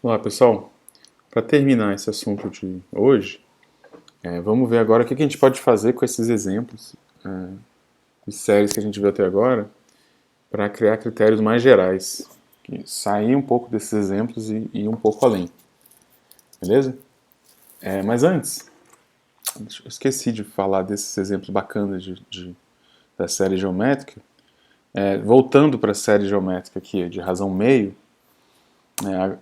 Olá pessoal, para terminar esse assunto de hoje, vamos ver agora o que a gente pode fazer com esses exemplos de séries que a gente viu até agora para criar critérios mais gerais, que sair um pouco desses exemplos e ir um pouco além, beleza? Mas antes, eu esqueci de falar desses exemplos bacanas da série geométrica. Voltando para a série geométrica aqui de razão meio,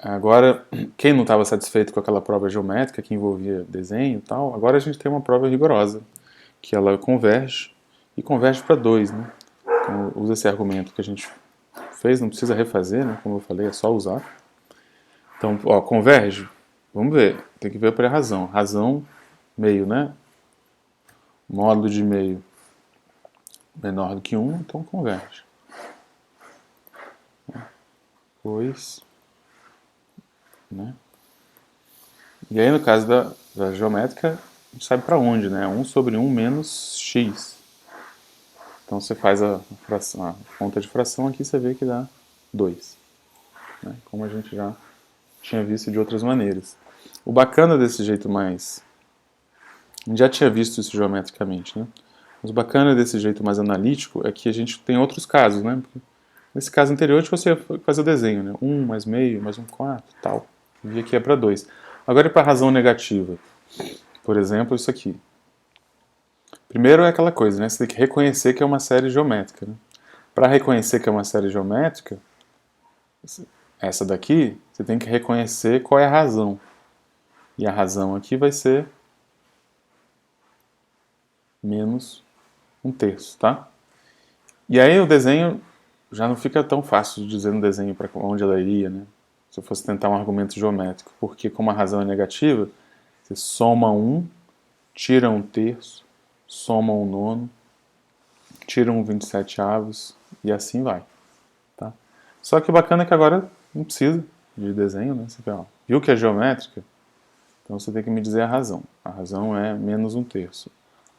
agora, quem não estava satisfeito com aquela prova geométrica que envolvia desenho e tal, agora a gente tem uma prova rigorosa, que ela converge e converge para 2, né? Então, usa esse argumento que a gente fez, não precisa refazer, né? Como eu falei, é só usar. Então, ó, converge, vamos ver, tem que ver para a razão. Razão, meio, né? Módulo de meio menor do que 1, então converge. Pois, né? E aí, no caso da geométrica, a gente sabe para onde, né? 1 sobre 1 menos x. Então você faz a conta de fração aqui, você vê que dá 2. Né? Como a gente já tinha visto de outras maneiras. O bacana desse jeito mais... A gente já tinha visto isso geometricamente, né? Mas o bacana desse jeito mais analítico é que a gente tem outros casos, né? Porque nesse caso anterior, a gente você fazer o desenho, né? 1 mais meio, mais 1/4, tal. E aqui é para 2. Agora é para razão negativa. Por exemplo, isso aqui. Primeiro é aquela coisa, né? Você tem que reconhecer que é uma série geométrica. Né? Para reconhecer que é uma série geométrica, essa daqui, você tem que reconhecer qual é a razão. E a razão aqui vai ser menos 1/3, tá? E aí o desenho já não fica tão fácil de dizer no desenho para onde ela iria, né? Se eu fosse tentar um argumento geométrico. Porque como a razão é negativa, você soma 1, tira 1/3, soma 1/9, tira 1/27 e assim vai. Tá? Só que o bacana é que agora não precisa de desenho, né? Você viu que é geométrica? Então você tem que me dizer a razão. A razão é menos 1/3.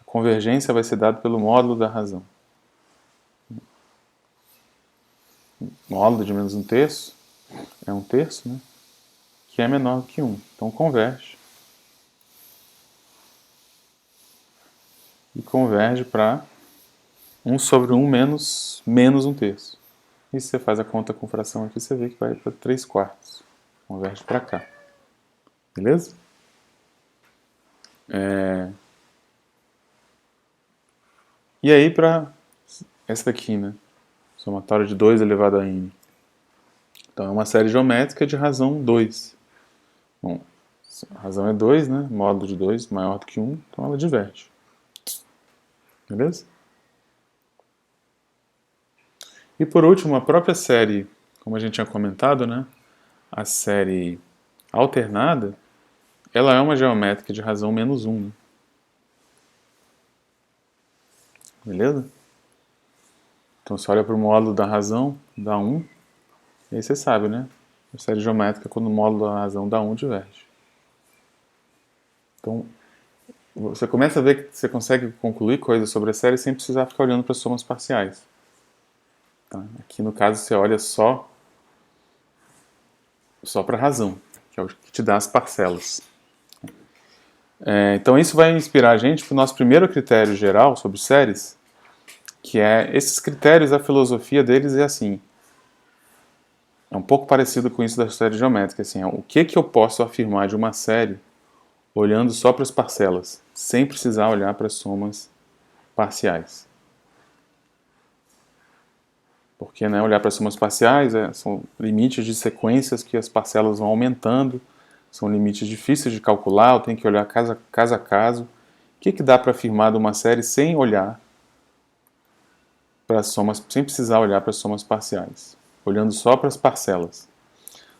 A convergência vai ser dada pelo módulo da razão. Módulo de menos 1/3 é 1/3, né? Que é menor do que 1. Então converge. E converge para 1 sobre 1 menos 1/3. E se você faz a conta com fração aqui, você vê que vai para 3/4. Converge para cá. Beleza? E aí para essa daqui, né? Somatório de 2 elevado a n. Então é uma série geométrica de razão 2. Bom, a razão é 2, né? Módulo de 2 maior do que 1, então ela diverge. Beleza? E por último, a própria série, como a gente tinha comentado, né? A série alternada, ela é uma geométrica de razão menos 1. Né? Beleza? Então você olha para o módulo da razão, dá 1, e aí você sabe, né? A série geométrica, quando o módulo da razão dá 1, diverge. Então, você começa a ver que você consegue concluir coisas sobre a série sem precisar ficar olhando para as somas parciais. Tá? Aqui no caso você olha só para a razão, que é o que te dá as parcelas. Então isso vai inspirar a gente para o nosso primeiro critério geral sobre séries, que é esses critérios, a filosofia deles é assim. É um pouco parecido com isso da série geométrica. Assim, o que eu posso afirmar de uma série olhando só para as parcelas, sem precisar olhar para as somas parciais. Porque né, olhar para as somas parciais são limites de sequências que as parcelas vão aumentando, são limites difíceis de calcular, eu tenho que olhar caso a caso. O que dá para afirmar de uma série sem olhar para as somas, sem precisar olhar para as somas parciais, olhando só para as parcelas?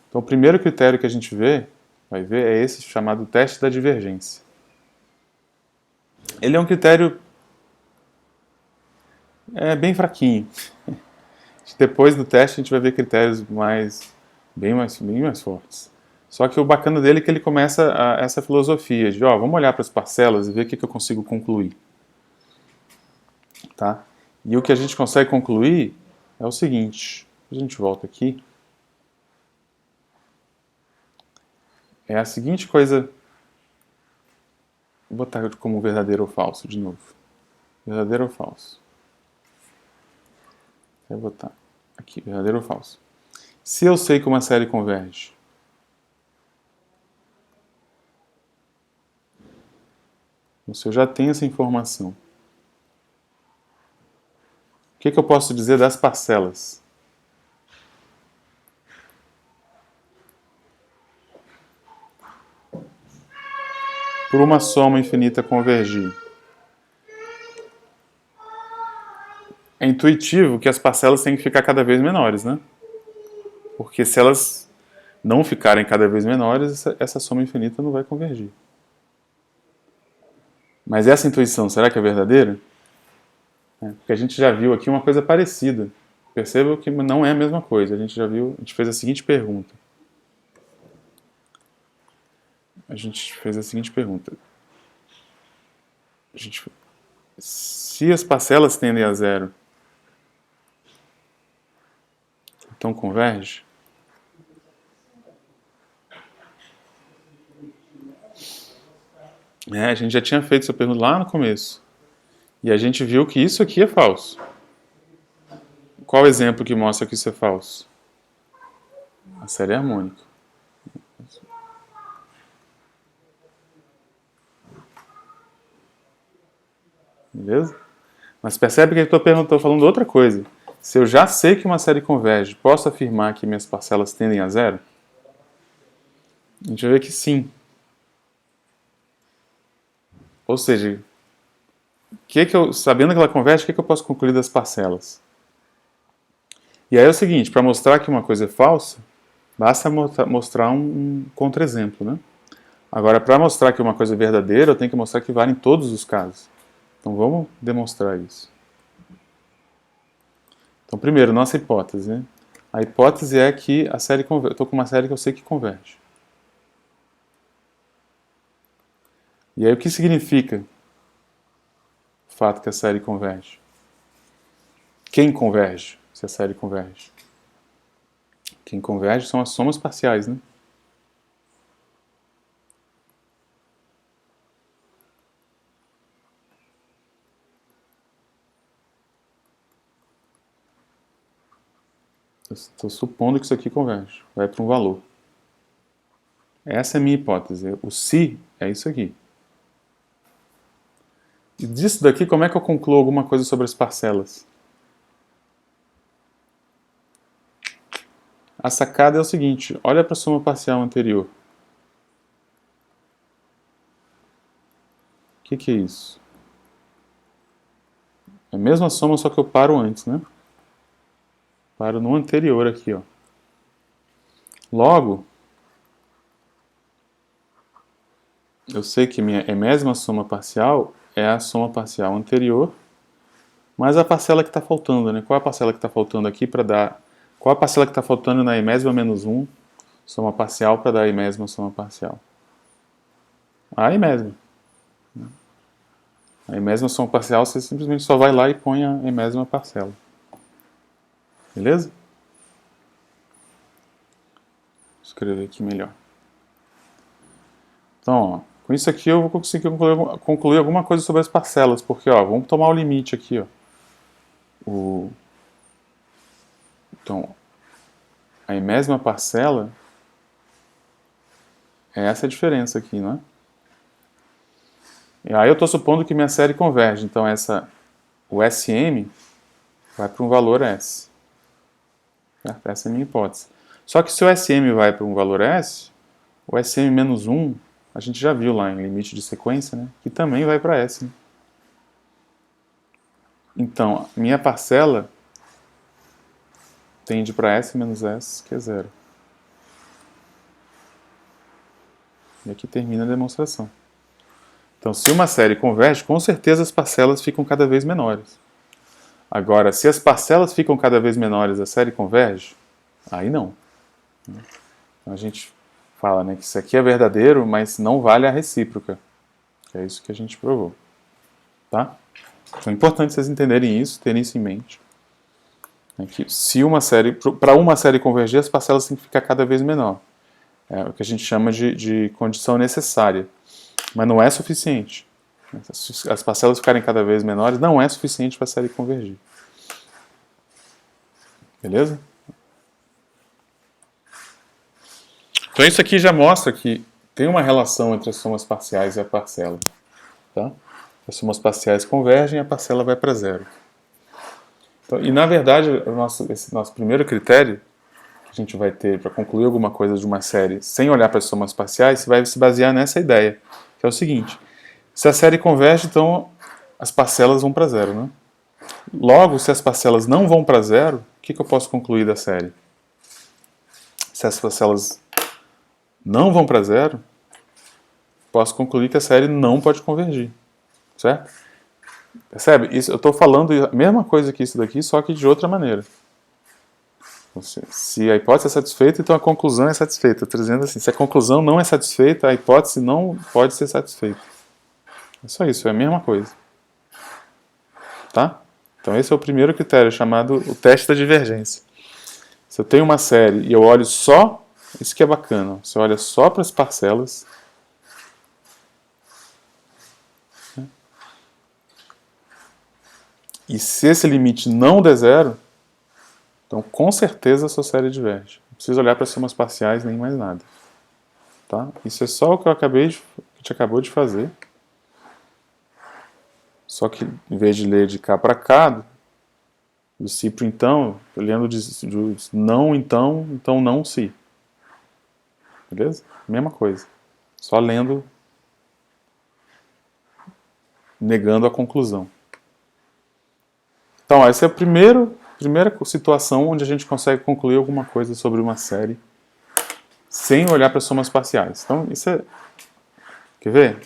Então o primeiro critério que a gente vai ver, é esse chamado teste da divergência. Ele é um critério bem fraquinho. Depois do teste a gente vai ver critérios bem mais fortes. Só que o bacana dele é que ele começa essa filosofia de, vamos olhar para as parcelas e ver o que eu consigo concluir. Tá? E o que a gente consegue concluir é o seguinte, a gente volta aqui. é a seguinte coisa. Vou botar como verdadeiro ou falso de novo. Verdadeiro ou falso? Vou botar aqui, verdadeiro ou falso? Se eu sei que uma série converge, se eu já tenho essa informação, o que eu posso dizer das parcelas? Por uma soma infinita convergir. É intuitivo que as parcelas têm que ficar cada vez menores, né? Porque se elas não ficarem cada vez menores, essa soma infinita não vai convergir. Mas essa intuição, será que é verdadeira? Porque a gente já viu aqui uma coisa parecida. Perceba que não é a mesma coisa. A gente já viu, a gente fez a seguinte pergunta. Se as parcelas tendem a zero, então converge? A gente já tinha feito essa pergunta lá no começo. E a gente viu que isso aqui é falso. Qual o exemplo que mostra que isso é falso? A série harmônica. Beleza? Mas percebe que eu estou falando outra coisa. Se eu já sei que uma série converge, posso afirmar que minhas parcelas tendem a zero? A gente vai ver que sim. Ou seja, sabendo que ela converge, o que eu posso concluir das parcelas? E aí é o seguinte, para mostrar que uma coisa é falsa, basta mostrar um contra-exemplo, né? Agora, para mostrar que uma coisa é verdadeira, eu tenho que mostrar que vale em todos os casos. Então vamos demonstrar isso. Então, primeiro, nossa hipótese, né? A hipótese é que a série converge. Eu estou com uma série que eu sei que converge. E aí o que significa o fato que a série converge? Quem converge se a série converge? Quem converge são as somas parciais, né? Eu estou supondo que isso aqui converge, vai para um valor. Essa é a minha hipótese. O se é isso aqui. E disso daqui, como é que eu concluo alguma coisa sobre as parcelas? A sacada é o seguinte, olha para a soma parcial anterior. O que é isso? É a mesma soma, só que eu paro antes, né? Paro no anterior aqui, ó. Logo, eu sei que minha enésima soma parcial é a soma parcial anterior, mais a parcela que está faltando, né? Qual é a parcela que está faltando aqui para dar... Qual é a parcela que está faltando na enésima menos 1, soma parcial, para dar a enésima soma parcial? A enésima. A enésima soma parcial, você simplesmente só vai lá e põe a enésima parcela. Beleza? Vou escrever aqui melhor. Então, ó, com isso aqui eu vou conseguir concluir alguma coisa sobre as parcelas, porque, ó, vamos tomar o limite aqui, ó. Então, a enésima parcela é essa diferença aqui, não é? E aí eu estou supondo que minha série converge, então o SM vai para um valor S. Certo? Essa é a minha hipótese. Só que se o SM vai para um valor S, o SM menos 1, a gente já viu lá em limite de sequência, né? Que também vai para S. Né? Então, minha parcela tende para S menos S, que é zero. E aqui termina a demonstração. Então, se uma série converge, com certeza as parcelas ficam cada vez menores. Agora, se as parcelas ficam cada vez menores, a série converge? Aí não. Então, a gente fala, né, que isso aqui é verdadeiro, mas não vale a recíproca. Que é isso que a gente provou. Tá? Então é importante vocês entenderem isso, terem isso em mente. É que se para uma série convergir, as parcelas têm que ficar cada vez menor. É o que a gente chama de condição necessária. Mas não é suficiente. As parcelas ficarem cada vez menores não é suficiente para a série convergir. Beleza? Então isso aqui já mostra que tem uma relação entre as somas parciais e a parcela. Tá? As somas parciais convergem e a parcela vai para zero. Então, e na verdade, esse nosso primeiro critério que a gente vai ter para concluir alguma coisa de uma série sem olhar para as somas parciais vai se basear nessa ideia, que é o seguinte: se a série converge, então as parcelas vão para zero, né? Logo, se as parcelas não vão para zero, o que eu posso concluir da série? Se as parcelas não vão para zero, posso concluir que a série não pode convergir, certo? Percebe? Isso, eu estou falando a mesma coisa que isso daqui, só que de outra maneira. Se a hipótese é satisfeita, então a conclusão é satisfeita. Estou dizendo assim, se a conclusão não é satisfeita, a hipótese não pode ser satisfeita. É só isso, é a mesma coisa. Tá? Então esse é o primeiro critério, chamado o teste da divergência. Se eu tenho uma série e eu olho só, isso que é bacana, você olha só para as parcelas, e se esse limite não der zero, então com certeza a sua série diverge. Não precisa olhar para as somas parciais nem mais nada. Tá? Isso é só o que a gente acabou de fazer. Só que em vez de ler de cá para cá, do si para então, eu lendo de não então, então não se. Beleza? Mesma coisa. Só lendo, negando a conclusão. Então, essa é a primeira situação onde a gente consegue concluir alguma coisa sobre uma série sem olhar para as somas parciais. Então, isso é... Quer ver?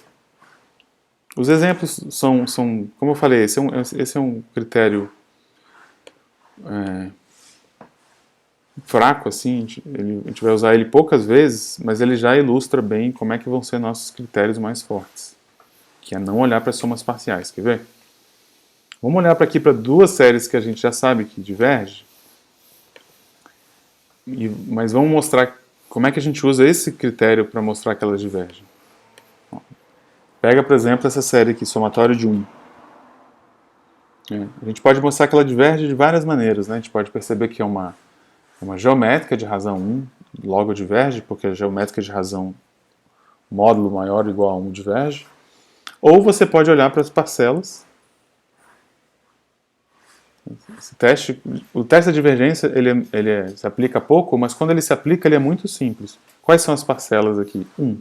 Os exemplos são como eu falei, esse é um critério fraco, assim, a gente vai usar ele poucas vezes, mas ele já ilustra bem como é que vão ser nossos critérios mais fortes, que é não olhar para as somas parciais. Quer ver? Vamos olhar aqui para duas séries que a gente já sabe que divergem, mas vamos mostrar como é que a gente usa esse critério para mostrar que elas divergem. Pega, por exemplo, essa série aqui, somatório de 1. A gente pode mostrar que ela diverge de várias maneiras, né? A gente pode perceber que é uma geométrica de razão 1, logo diverge, porque a geométrica de razão módulo maior ou igual a 1 diverge. Ou você pode olhar para as parcelas. O teste da divergência ele se aplica pouco, mas quando ele se aplica ele é muito simples. Quais são as parcelas aqui? 1.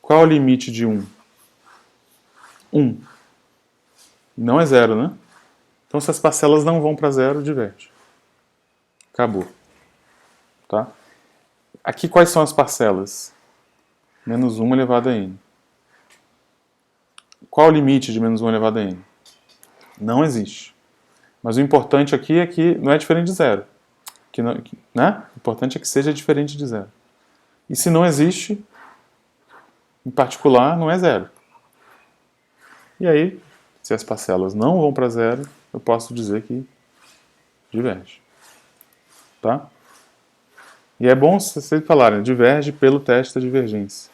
Qual é o limite de 1? 1. Não é 0, né? Então se as parcelas não vão para 0, diverge. Acabou. Tá? Aqui quais são as parcelas? Menos 1 elevado a n. Qual o limite de menos 1 elevado a n? Não existe. Mas o importante aqui é que não é diferente de zero. Né? O importante é que seja diferente de zero. E se não existe, em particular, não é zero. E aí, se as parcelas não vão para zero, eu posso dizer que diverge. Tá? E é bom vocês falarem, diverge pelo teste da divergência.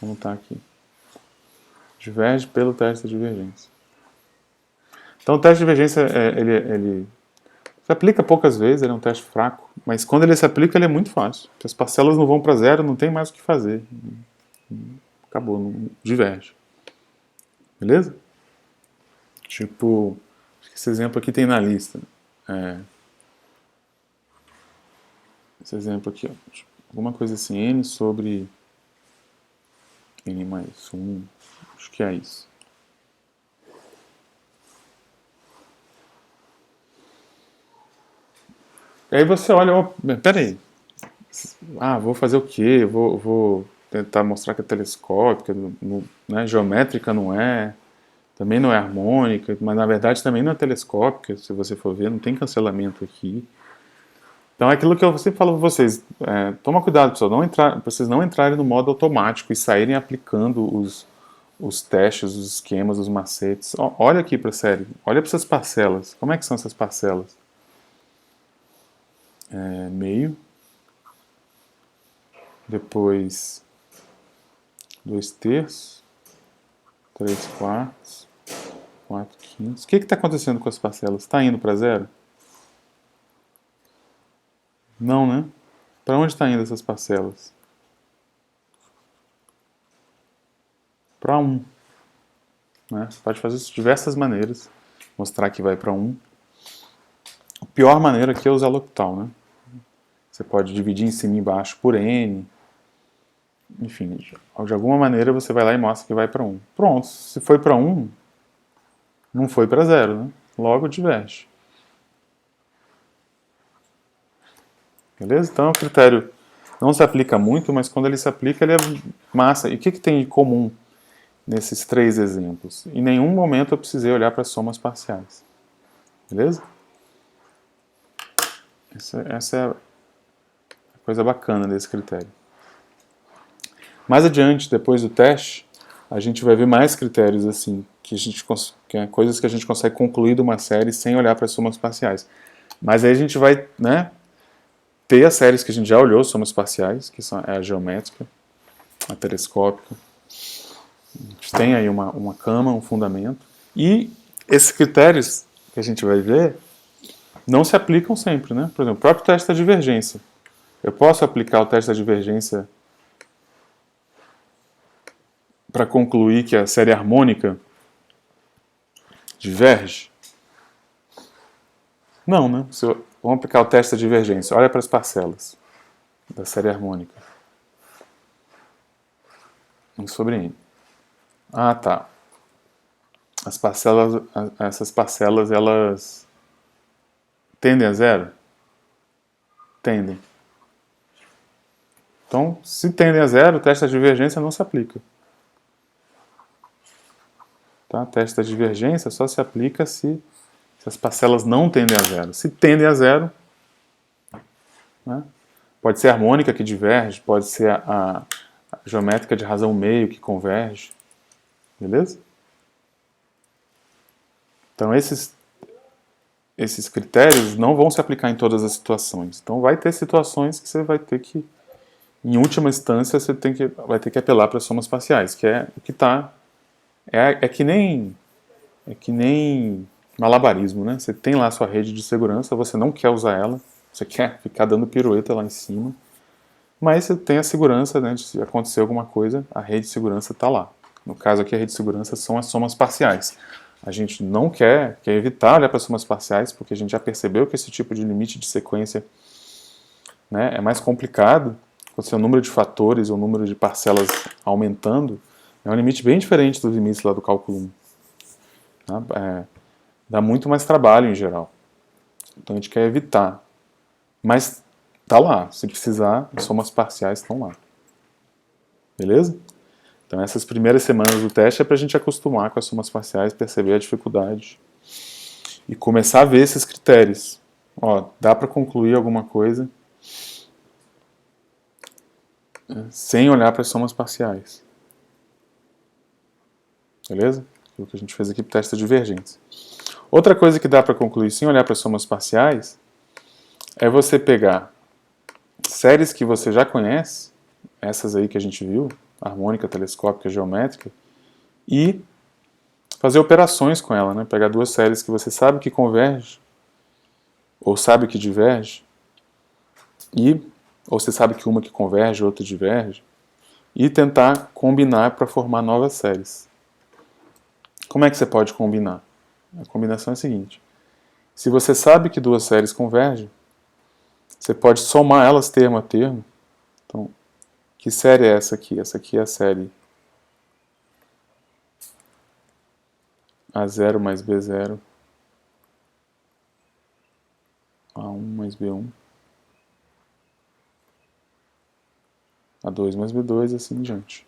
Vamos botar aqui. Diverge pelo teste da divergência. Então o teste de divergência, ele se aplica poucas vezes, ele é um teste fraco, mas quando ele se aplica, ele é muito fácil. Se as parcelas não vão para zero, não tem mais o que fazer. Acabou, não diverge. Beleza? Tipo, esse exemplo aqui tem na lista. Esse exemplo aqui, ó. Tipo, alguma coisa assim, n sobre n mais 1, acho que é isso. E aí você olha, oh, peraí, vou fazer o quê? Vou tentar mostrar que é telescópica, né? Geométrica não é, também não é harmônica, mas na verdade também não é telescópica, se você for ver, não tem cancelamento aqui. Então é aquilo que eu sempre falo para vocês, toma cuidado, pessoal, para vocês não entrarem no modo automático e saírem aplicando os testes, os esquemas, os macetes. Olha aqui para a série, olha para essas parcelas, como é que são essas parcelas? Meio depois 2/3, 3/4, 4/5. O que está acontecendo com as parcelas? Está indo para zero? Não, né? Para onde está indo essas parcelas? Para 1. Né? Você pode fazer isso de diversas maneiras. Mostrar que vai para 1. A pior maneira aqui é usar L'Hopital, né? Você pode dividir em cima e embaixo por n. Enfim, de alguma maneira você vai lá e mostra que vai para 1. Pronto, se foi para 1, não foi para 0, né? Logo diverge. Beleza? Então o critério não se aplica muito, mas quando ele se aplica, ele é massa. E o que tem de comum nesses 3 exemplos? Em nenhum momento eu precisei olhar para somas parciais. Beleza? Essa é a coisa bacana desse critério. Mais adiante, depois do teste, a gente vai ver mais critérios assim, que é coisas que a gente consegue concluir de uma série sem olhar para as somas parciais. Mas aí a gente vai, né, ter as séries que a gente já olhou, somas parciais, que são a geométrica, a telescópica. A gente tem aí uma cama, um fundamento. E esses critérios que a gente vai ver não se aplicam sempre, né? Por exemplo, o próprio teste da divergência. Eu posso aplicar o teste da divergência para concluir que a série harmônica diverge? Não, né? Vamos aplicar o teste da divergência. Olha para as parcelas da série harmônica. 1 sobre n. Ah, tá. Essas parcelas, elas tendem a zero? Tendem. Então, se tendem a zero, o teste da divergência não se aplica. Tá? O teste da divergência só se aplica se as parcelas não tendem a zero. Se tendem a zero, né? Pode ser a harmônica que diverge, pode ser a geométrica de razão meio que converge. Beleza? Então esses critérios não vão se aplicar em todas as situações. Então vai ter situações que você vai ter que, em última instância, você vai ter que apelar para as somas parciais, que é o que está... É que nem malabarismo, né? Você tem lá a sua rede de segurança, você não quer usar ela, você quer ficar dando pirueta lá em cima, mas você tem a segurança, né, de se acontecer alguma coisa, a rede de segurança está lá. No caso aqui, a rede de segurança são as somas parciais. A gente não quer evitar olhar para as somas parciais, porque a gente já percebeu que esse tipo de limite de sequência, né, é mais complicado. Quando o número de fatores ou o número de parcelas aumentando, é um limite bem diferente dos limites lá do cálculo 1. Tá? Dá muito mais trabalho em geral. Então a gente quer evitar. Mas tá lá, se precisar, as somas parciais estão lá. Beleza? Então essas primeiras semanas do teste é para a gente acostumar com as somas parciais, perceber a dificuldade e começar a ver esses critérios. Ó, dá para concluir alguma coisa sem olhar para as somas parciais. Beleza? O que a gente fez aqui para o teste da divergência. Outra coisa que dá para concluir sem olhar para as somas parciais é você pegar séries que você já conhece, essas aí que a gente viu, harmônica, telescópica, geométrica, e fazer operações com ela, né? Pegar duas séries que você sabe que converge, ou sabe que diverge, ou você sabe que uma que converge, outra diverge, e tentar combinar para formar novas séries. Como é que você pode combinar? A combinação é a seguinte: se você sabe que duas séries convergem, você pode somar elas termo a termo. Então, que série é essa aqui? Essa aqui é a série A0 mais B0, A1 mais B1, A2 mais B2 e assim em diante.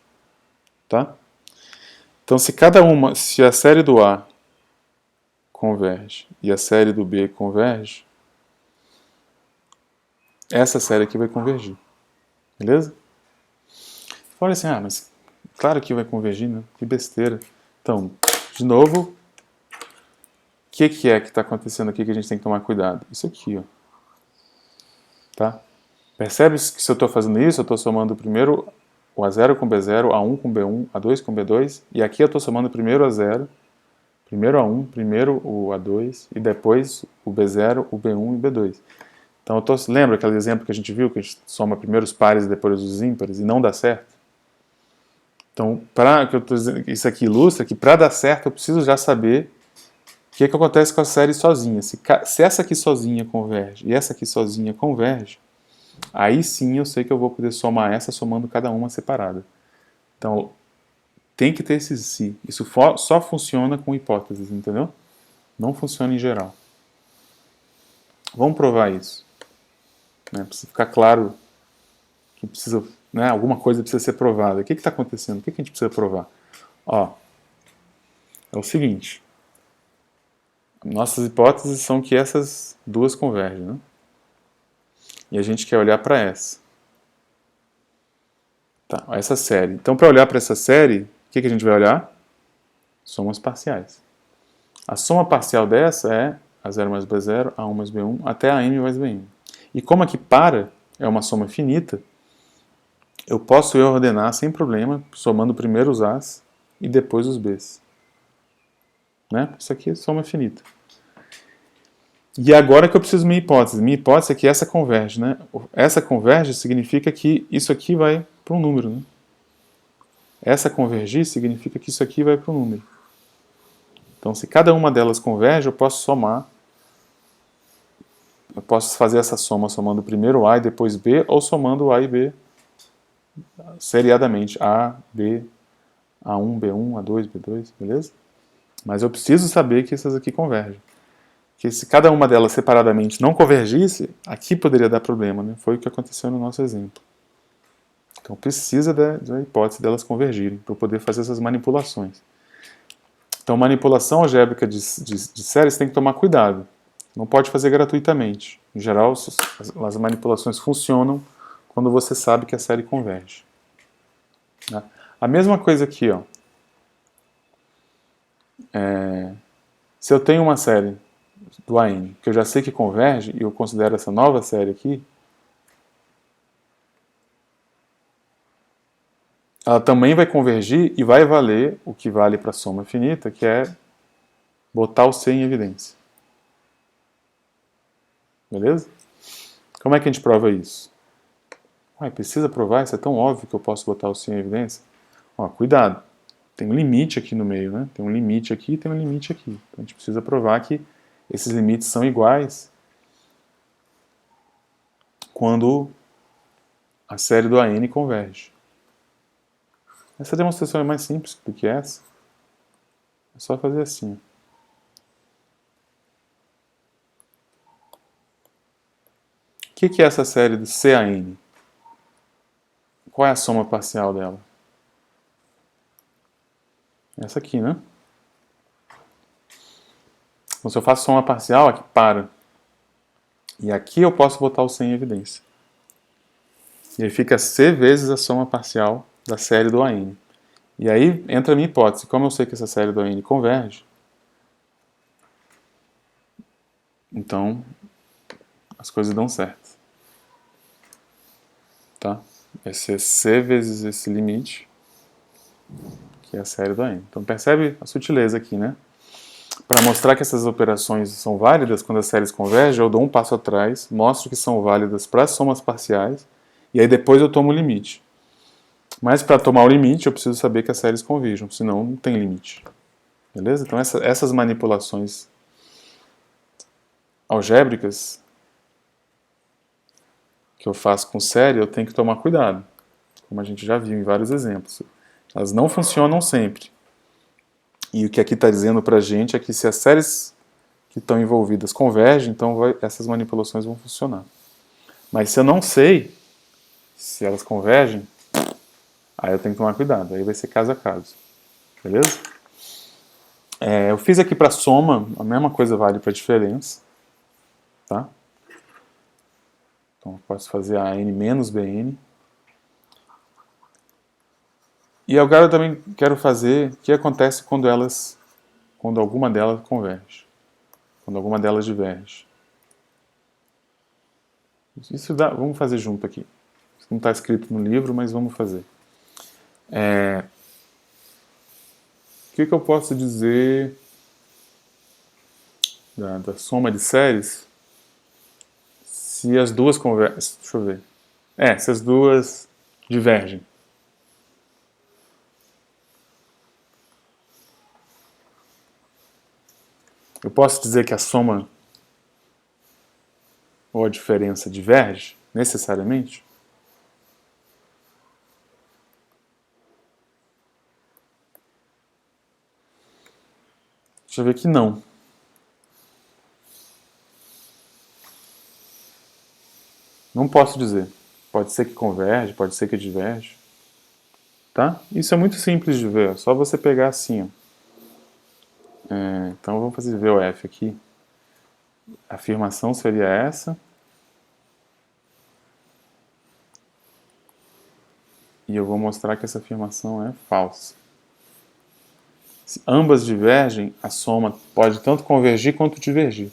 Tá? Então, se a série do A converge e a série do B converge, essa série aqui vai convergir. Beleza? Olha assim, mas claro que vai convergir, né? Que besteira. Então, de novo, o que é que está acontecendo aqui que a gente tem que tomar cuidado? Isso aqui, ó. Tá? Percebe que se eu estou fazendo isso, eu estou somando primeiro o A0 com B0, A1 com B1, A2 com B2, e aqui eu estou somando primeiro o A0, primeiro o A1, primeiro o A2, e depois o B0, o B1 e o B2. Então, lembra aquele exemplo que a gente viu, que a gente soma primeiro os pares e depois os ímpares, e não dá certo? Então, isso aqui ilustra que para dar certo eu preciso já saber o que acontece com a série sozinha. Se essa aqui sozinha converge e essa aqui sozinha converge, aí sim eu sei que eu vou poder somar essa somando cada uma separada. Então, tem que ter esse se. Isso só funciona com hipóteses, entendeu? Não funciona em geral. Vamos provar isso. Né? Precisa ficar claro que precisa, né, alguma coisa precisa ser provada. O que está acontecendo? O que a gente precisa provar? Ó, é o seguinte. Nossas hipóteses são que essas duas convergem, né? E a gente quer olhar para essa. Tá, essa série. Então, para olhar para essa série, o que a gente vai olhar? Somas parciais. A soma parcial dessa é A0 mais B0, A1 mais B1, até a M mais Bn. E como aqui para é uma soma finita, eu posso ordenar sem problema, somando primeiro os A's e depois os B's. Né? Isso aqui é soma finita. E agora que eu preciso de minha hipótese. Minha hipótese é que essa converge. Né? Essa converge significa que isso aqui vai para um número. Né? Essa convergir significa que isso aqui vai para um número. Então, se cada uma delas converge, eu posso somar. Eu posso fazer essa soma somando primeiro A e depois B, ou somando A e B seriadamente. A, B, A1, B1, A2, B2, beleza? Mas eu preciso saber que essas aqui convergem. Que se cada uma delas separadamente não convergisse, aqui poderia dar problema, né? Foi o que aconteceu no nosso exemplo. Então precisa da hipótese delas convergirem para eu poder fazer essas manipulações. Então manipulação algébrica de séries tem que tomar cuidado. Não pode fazer gratuitamente. Em geral, as manipulações funcionam quando você sabe que a série converge. A mesma coisa aqui, ó. Se eu tenho uma série do AN que eu já sei que converge e eu considero essa nova série aqui, ela também vai convergir e vai valer o que vale para a soma finita, que é botar o C em evidência. Beleza? Como é que a gente prova isso? Precisa provar? Isso é tão óbvio que eu posso botar o C em evidência? Cuidado. Tem um limite aqui no meio, né? Tem um limite aqui e tem um limite aqui. Então a gente precisa provar que esses limites são iguais quando a série do AN converge. Essa demonstração é mais simples do que essa. É só fazer assim. O que é essa série do CAN? Qual é a soma parcial dela? Essa aqui, né? Então, se eu faço soma parcial, aqui para. E aqui eu posso botar o C em evidência. E aí fica C vezes a soma parcial da série do AN. E aí entra a minha hipótese. Como eu sei que essa série do AN converge, então as coisas dão certo. Tá? Vai ser C vezes esse limite, que é a série do AN. Então percebe a sutileza aqui, né? Para mostrar que essas operações são válidas quando as séries convergem, eu dou um passo atrás, mostro que são válidas para as somas parciais, e aí depois eu tomo o limite. Mas para tomar o limite, eu preciso saber que as séries converjam, senão não tem limite. Beleza? Então essas manipulações algébricas que eu faço com série, eu tenho que tomar cuidado, como a gente já viu em vários exemplos. Elas não funcionam sempre. E o que aqui está dizendo para a gente é que se as séries que estão envolvidas convergem, então essas manipulações vão funcionar. Mas se eu não sei se elas convergem, aí eu tenho que tomar cuidado, aí vai ser caso a caso. Beleza? Eu fiz aqui para soma, a mesma coisa vale para diferença. Tá? Então eu posso fazer a n menos bn. E agora eu também quero fazer o que acontece quando alguma delas converge. Quando alguma delas diverge. Isso dá, vamos fazer junto aqui. Isso não está escrito no livro, mas vamos fazer. O que eu posso dizer da soma de séries se as duas conversam? Deixa eu ver. Se as duas divergem. Eu posso dizer que a soma ou a diferença diverge, necessariamente? Deixa eu ver que não. Não posso dizer. Pode ser que converge, pode ser que diverge. Tá? Isso é muito simples de ver. É só você pegar assim. Ó. Então vamos fazer VOF aqui. A afirmação seria essa. E eu vou mostrar que essa afirmação é falsa. Se ambas divergem, a soma pode tanto convergir quanto divergir.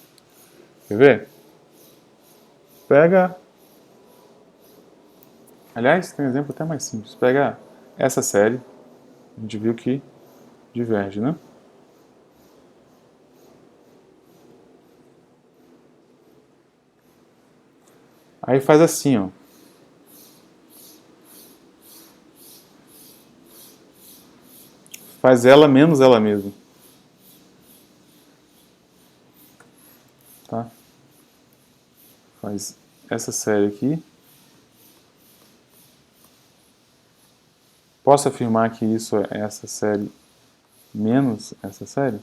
Quer ver? Pega. Aliás, tem um exemplo até mais simples. Pega essa série. A gente viu que diverge, né? Aí faz assim, ó. Faz ela menos ela mesma. Tá? Faz essa série aqui. Posso afirmar que isso é essa série menos essa série?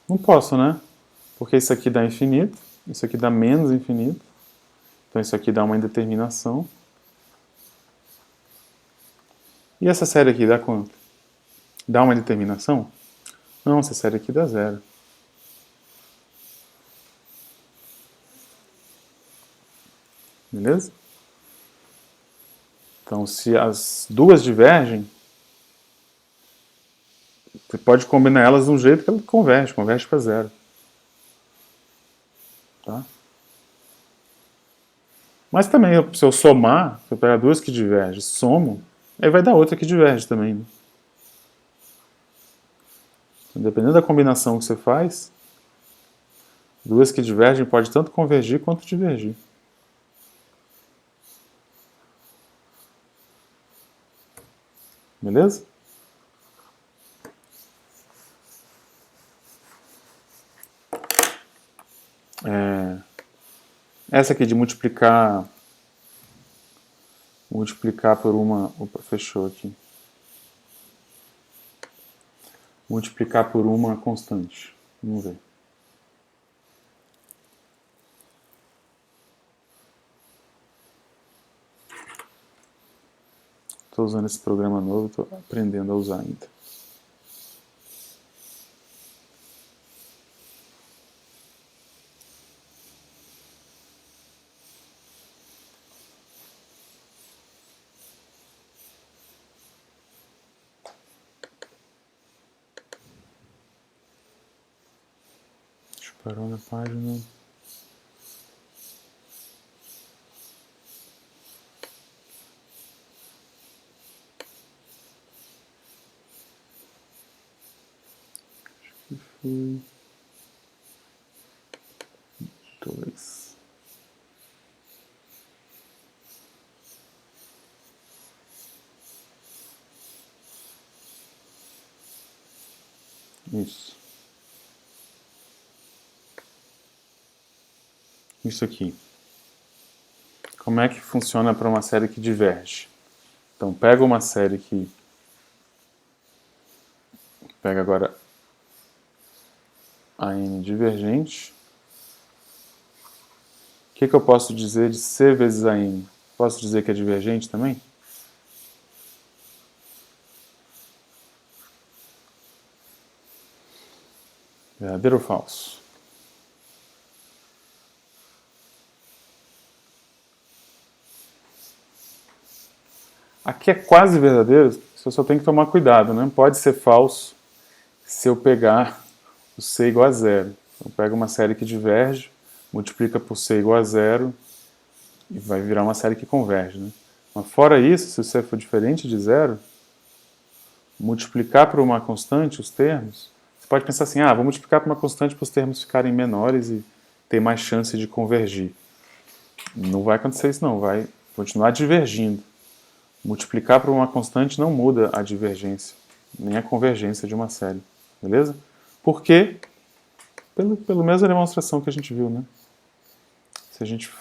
Não posso, né? Porque isso aqui dá infinito, isso aqui dá menos infinito. Então isso aqui dá uma indeterminação. E essa série aqui dá quanto? Dá uma determinação? Não, essa série aqui dá zero. Beleza? Então, se as duas divergem, você pode combinar elas de um jeito que ela converge para zero. Tá? Mas também, se eu somar, se eu pegar duas que divergem, somo, aí vai dar outra que diverge também. Né? Dependendo da combinação que você faz, duas que divergem pode tanto convergir quanto divergir. Beleza? Essa aqui de multiplicar por uma... Opa, fechou aqui. Multiplicar por uma constante. Vamos ver. Estou usando esse programa novo, estou aprendendo a usar ainda. Deixa eu parar na página. Foi 2. Isso. Isso aqui. Como é que funciona para uma série que diverge? Então, pega uma série que... Pega agora a n divergente. O que eu posso dizer de C vezes a n? Posso dizer que é divergente também? Verdadeiro ou falso? Aqui é quase verdadeiro, você só tem que tomar cuidado, né? Pode ser falso se eu pegar o C igual a zero. Eu pego uma série que diverge, multiplica por C igual a zero e vai virar uma série que converge, né? Mas fora isso, se o C for diferente de zero, multiplicar por uma constante os termos, você pode pensar assim, vou multiplicar por uma constante para os termos ficarem menores e ter mais chance de convergir. Não vai acontecer isso não, vai continuar divergindo. Multiplicar por uma constante não muda a divergência, nem a convergência de uma série, beleza? Por quê? Pela mesma demonstração que a gente viu, né? Se a gente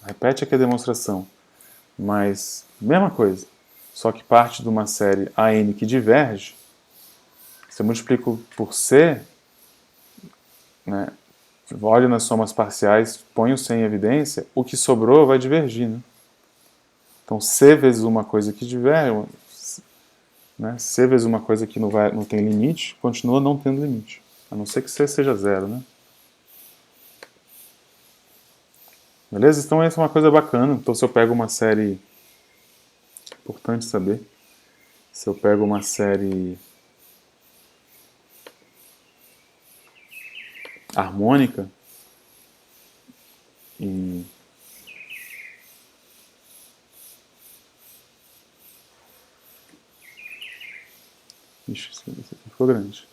repete aqui a demonstração, mas mesma coisa, só que parte de uma série AN que diverge, se eu multiplico por C, né, olho nas somas parciais, ponho C em evidência, o que sobrou vai divergir, né? Então, C vezes uma coisa que diverge, né, C vezes uma coisa que não tem limite, continua não tendo limite. A não ser que C seja zero, né? Beleza? Então, essa é uma coisa bacana. Então, se eu pego uma série... Importante saber. Se eu pego uma série harmônica e... Ixi, isso aqui ficou grande.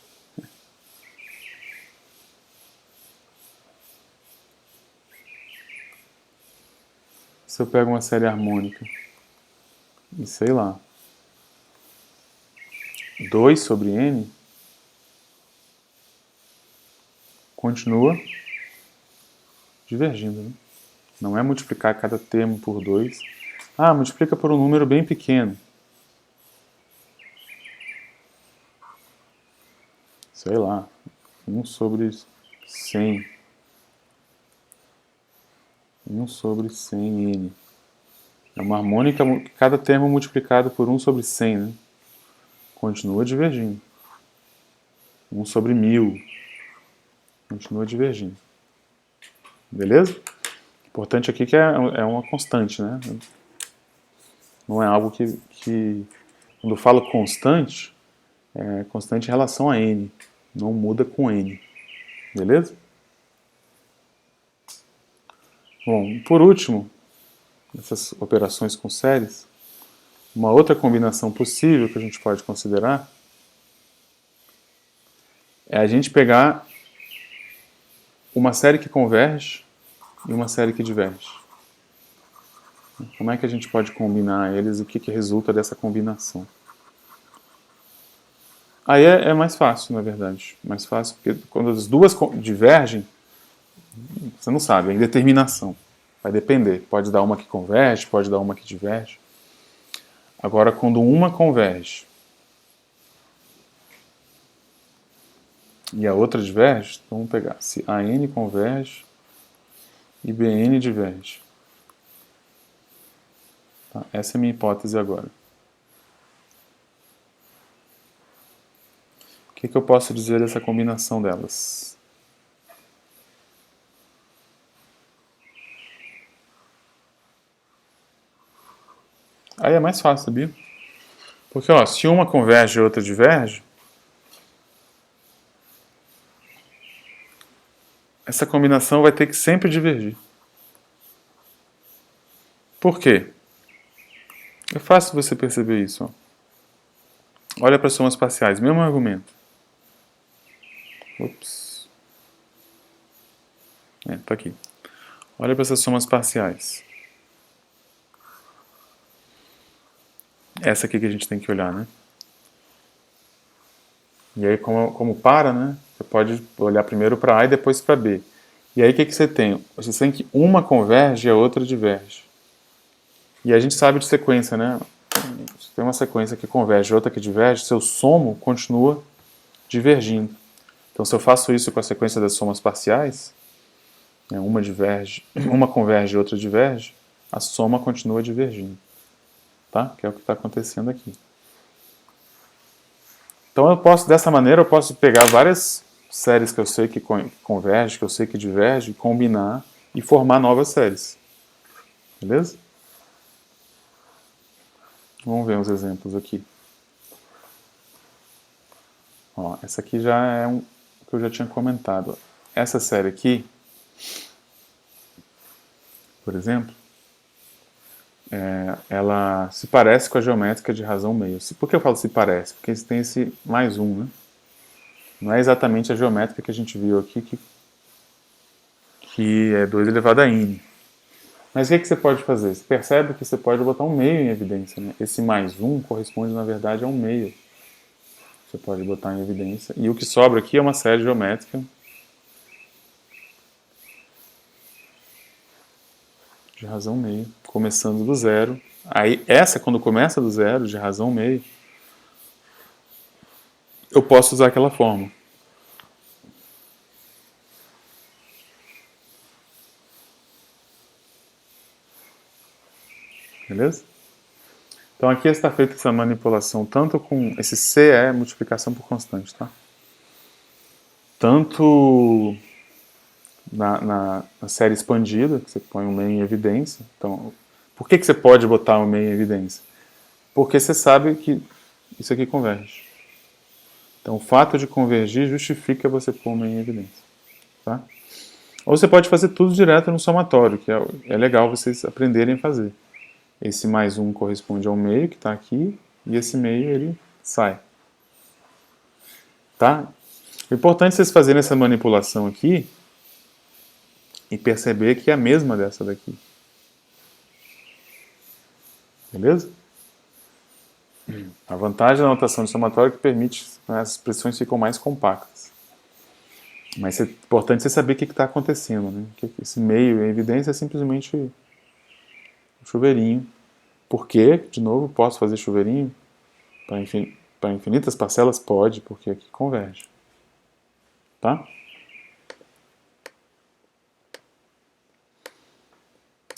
Se eu pego uma série harmônica e sei lá, 2 sobre n, continua divergindo, né? Não é multiplicar cada termo por 2. Multiplica por um número bem pequeno. Sei lá, 1 sobre 100. 1 sobre 100n. É uma harmônica, cada termo multiplicado por 1 sobre 100, né? Continua divergindo. 1 sobre 1000. Continua divergindo. Beleza? O importante aqui é que é uma constante, né? Não é algo que quando eu falo constante, é constante em relação a n. Não muda com n. Beleza? Bom, por último, essas operações com séries, uma outra combinação possível que a gente pode considerar é a gente pegar uma série que converge e uma série que diverge. Como é que a gente pode combinar eles e o que resulta dessa combinação? Aí é mais fácil, na verdade. Mais fácil, porque quando as duas divergem, você não sabe, é indeterminação. Vai depender. Pode dar uma que converge, pode dar uma que diverge. Agora, quando uma converge e a outra diverge, então vamos pegar. Se AN converge e BN diverge. Tá? Essa é a minha hipótese agora. O que eu posso dizer dessa combinação delas? Aí é mais fácil, sabia? Porque se uma converge e outra diverge, essa combinação vai ter que sempre divergir. Por quê? É fácil você perceber isso. Olha para as somas parciais, mesmo argumento. Ops. Tá aqui. Olha para essas somas parciais. Essa aqui que a gente tem que olhar, né? E aí, como para, né? Você pode olhar primeiro para A e depois para B. E aí, o que você tem? Você tem que uma converge e a outra diverge. E a gente sabe de sequência, né? Se tem uma sequência que converge e outra que diverge, seu somo continua divergindo. Então, se eu faço isso com a sequência das somas parciais, né, uma converge e outra diverge, a soma continua divergindo. Tá? Que é o que está acontecendo aqui. Então, dessa maneira, eu posso pegar várias séries que eu sei que convergem, que eu sei que divergem, combinar e formar novas séries. Beleza? Vamos ver uns exemplos aqui. Ó, essa aqui já é um que eu já tinha comentado. Essa série aqui, por exemplo, ela se parece com a geométrica de razão meio. Por que eu falo se parece? Porque tem esse mais um, né? Não é exatamente a geométrica que a gente viu aqui, que é 2 elevado a n. Mas o que você pode fazer? Você percebe que você pode botar um meio em evidência, né? Esse mais um corresponde, na verdade, a um meio. Você pode botar em evidência. E o que sobra aqui é uma série geométrica de razão meio, começando do zero. Aí, essa, quando começa do zero, de razão meio, eu posso usar aquela forma. Beleza? Então aqui está feita essa manipulação tanto com esse C é multiplicação por constante, tá? Tanto na série expandida, que você põe o meio em evidência. Então, por que você pode botar o meio em evidência? Porque você sabe que isso aqui converge. Então, o fato de convergir justifica você pôr o meio em evidência. Tá? Ou você pode fazer tudo direto no somatório, que é legal vocês aprenderem a fazer. Esse mais um corresponde ao meio que está aqui, e esse meio ele sai. Tá? O importante é vocês fazerem essa manipulação aqui e perceber que é a mesma dessa daqui. Beleza? A vantagem da notação de somatório é que permite, né, as expressões ficam mais compactas. Mas é importante você saber o que está acontecendo. Né? Que esse meio em evidência é simplesmente um chuveirinho. Por quê? De novo, posso fazer chuveirinho? Para infinitas parcelas? Pode, porque aqui converge. Tá?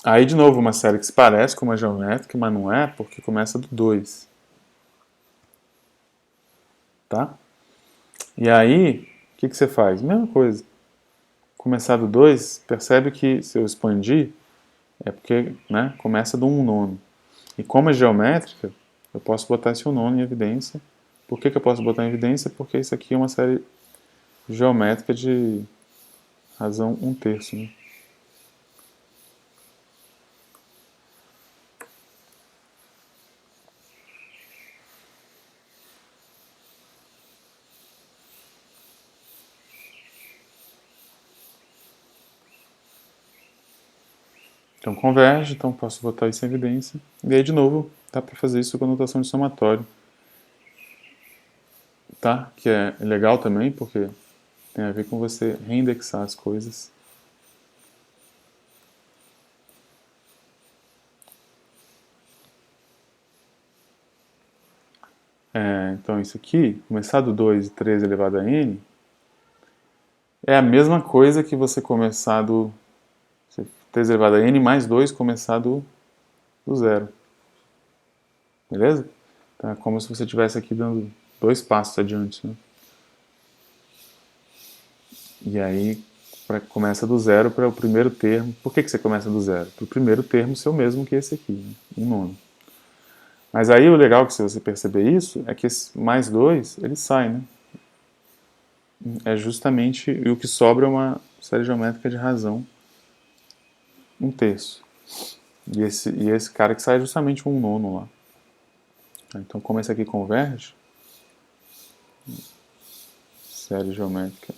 Aí, de novo, uma série que se parece com uma geométrica, mas não é, porque começa do 2. Tá? E aí, o que você faz? Mesma coisa. Começar do 2, percebe que se eu expandir, é porque, né, começa do 1/9. E como é geométrica, eu posso botar esse 1/9 em evidência. Por que eu posso botar em evidência? Porque isso aqui é uma série geométrica de razão 1/3. Né? Então converge, então posso botar isso em evidência. E aí, de novo, dá para fazer isso com a notação de somatório. Tá? Que é legal também, porque tem a ver com você reindexar as coisas. Então isso aqui, começar do 2 e 3 elevado a n, é a mesma coisa que você começar do 3 elevado a n mais 2 começar do zero. Beleza? Então é como se você estivesse aqui dando 2 passos adiante. Né? E aí começa do zero para o primeiro termo. Por que você começa do zero? Para o primeiro termo ser o mesmo que esse aqui, né? 1/9. Mas aí o legal que se você perceber isso é que esse mais 2 ele sai, né? É justamente o que sobra é uma série geométrica de razão 1/3. E esse cara que sai é justamente 1/9 lá. Então, como esse aqui converge, série geométrica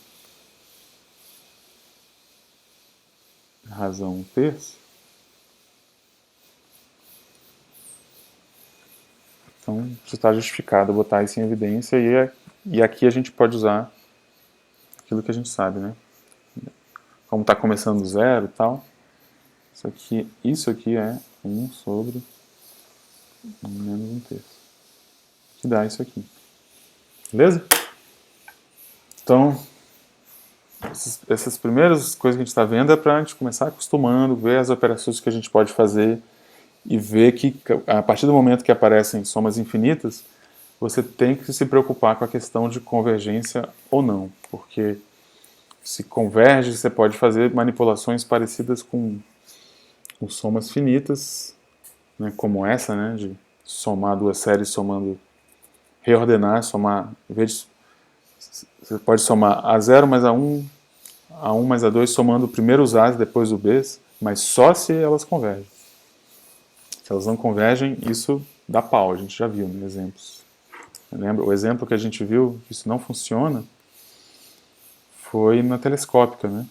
razão 1/3, então está justificado botar isso em evidência e aqui a gente pode usar aquilo que a gente sabe, né? Como está começando do zero e tal, isso aqui é 1 sobre 1 menos 1/3, que dá isso aqui. Beleza? Então, essas primeiras coisas que a gente está vendo é para a gente começar acostumando, ver as operações que a gente pode fazer e ver que a partir do momento que aparecem somas infinitas, você tem que se preocupar com a questão de convergência ou não, porque se converge, você pode fazer manipulações parecidas com somas finitas, né, como essa, né, de somar duas séries somando, reordenar, somar, em vez de, você pode somar A0 mais A1 mais A2 somando primeiro os A's depois os B's, mas só se elas convergem. Se elas não convergem, isso dá pau, a gente já viu nos exemplos. Lembra? O exemplo que a gente viu que isso não funciona foi na telescópica, né?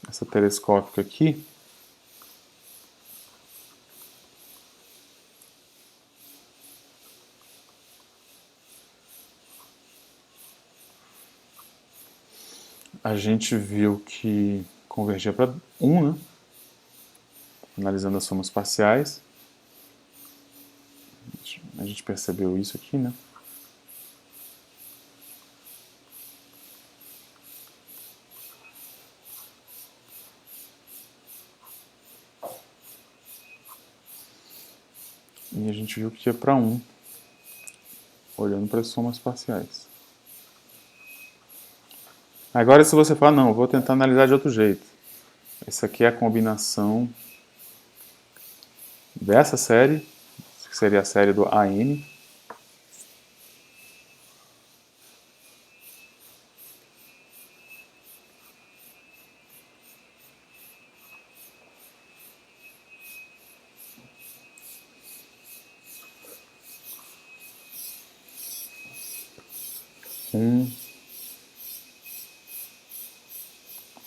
Essa telescópica aqui, a gente viu que convergia para 1, né? Analisando as somas parciais. A gente percebeu isso aqui, né? E a gente viu que ia para 1, olhando para as somas parciais. Agora, se você falar, não, eu vou tentar analisar de outro jeito. Essa aqui é a combinação dessa série, que seria a série do AN,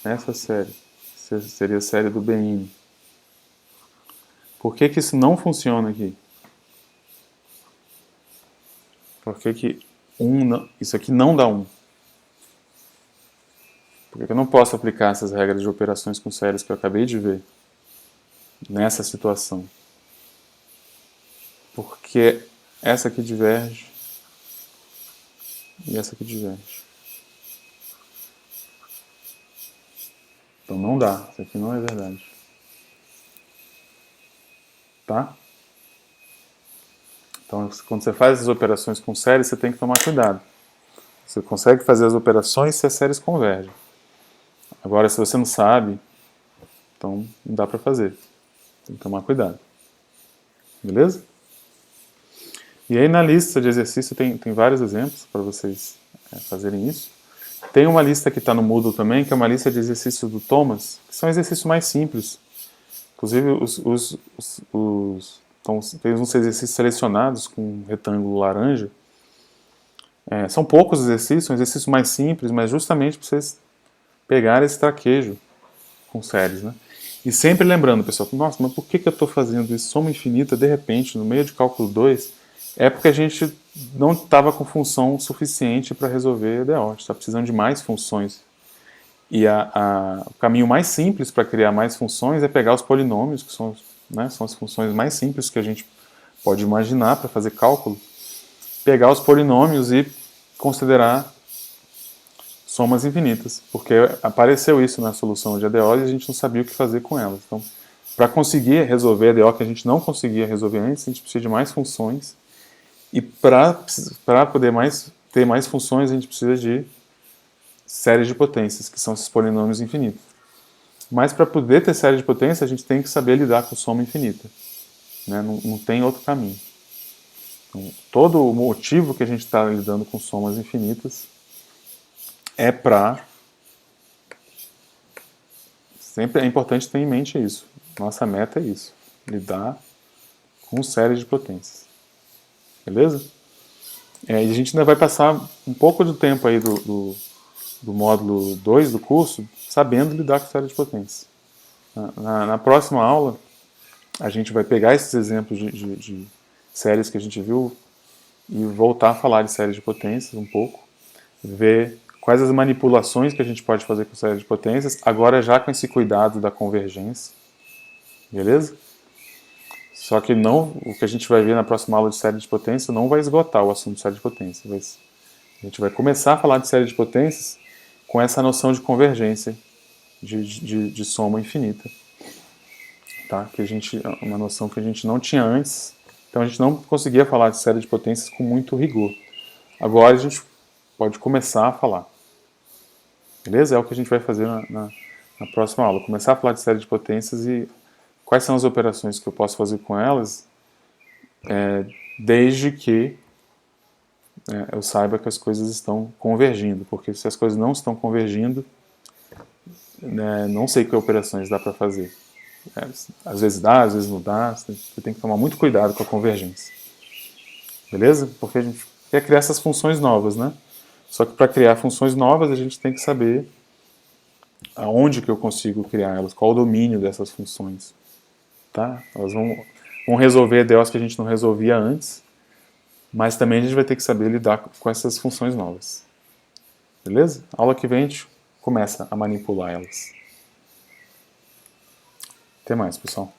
essa série seria a série do BN. Por que que isso não funciona aqui? Por que que isso aqui não dá 1? Por que eu não posso aplicar essas regras de operações com séries que eu acabei de ver nessa situação? Porque essa aqui diverge e essa aqui diverge. Então não dá, isso aqui não é verdade. Tá? Então quando você faz as operações com séries, você tem que tomar cuidado. Você consegue fazer as operações se as séries convergem. Agora, se você não sabe, então não dá para fazer. Tem que tomar cuidado. Beleza? E aí na lista de exercício tem vários exemplos para vocês fazerem isso. Tem uma lista que está no Moodle também, que é uma lista de exercícios do Thomas, que são exercícios mais simples. Inclusive, tem uns exercícios selecionados com um retângulo laranja. São poucos exercícios, são exercícios mais simples, mas justamente para vocês pegarem esse traquejo com séries, né? E sempre lembrando, pessoal, nossa, mas por que eu estou fazendo isso? Soma infinita, de repente, no meio de cálculo 2, é porque a gente não estava com função suficiente para resolver EDO, a gente está precisando de mais funções. E o caminho mais simples para criar mais funções é pegar os polinômios, que são, né, são as funções mais simples que a gente pode imaginar para fazer cálculo, pegar os polinômios e considerar somas infinitas, porque apareceu isso na solução de EDO e a gente não sabia o que fazer com elas. Então, para conseguir resolver EDO que a gente não conseguia resolver antes, a gente precisa de mais funções, e para poder ter mais funções, a gente precisa de séries de potências, que são esses polinômios infinitos. Mas para poder ter série de potência, a gente tem que saber lidar com soma infinita. Né? Não tem outro caminho. Então, todo o motivo que a gente está lidando com somas infinitas é para... Sempre é importante ter em mente isso. Nossa meta é isso. Lidar com séries de potências. Beleza? E a gente ainda vai passar um pouco do tempo aí do módulo 2 do curso sabendo lidar com séries de potências. Na próxima aula, a gente vai pegar esses exemplos de séries que a gente viu e voltar a falar de séries de potências um pouco, ver quais as manipulações que a gente pode fazer com séries de potências, agora já com esse cuidado da convergência. Beleza? Só que não, o que a gente vai ver na próxima aula de série de potência não vai esgotar o assunto de série de potência. A gente vai começar a falar de série de potências com essa noção de convergência, de soma infinita. Tá? Uma noção que a gente não tinha antes, então a gente não conseguia falar de série de potências com muito rigor. Agora a gente pode começar a falar. Beleza? É o que a gente vai fazer na próxima aula. Começar a falar de série de potências e quais são as operações que eu posso fazer com elas desde que eu saiba que as coisas estão convergindo, porque se as coisas não estão convergindo, né, não sei que operações dá para fazer. Às vezes dá, às vezes não dá, você tem que tomar muito cuidado com a convergência. Beleza? Porque a gente quer criar essas funções novas, né? Só que para criar funções novas a gente tem que saber aonde que eu consigo criar elas, qual o domínio dessas funções. Tá? Elas vão resolver EDOs que a gente não resolvia antes, mas também a gente vai ter que saber lidar com essas funções novas. Beleza? Aula que vem a gente começa a manipular elas. Até mais, pessoal.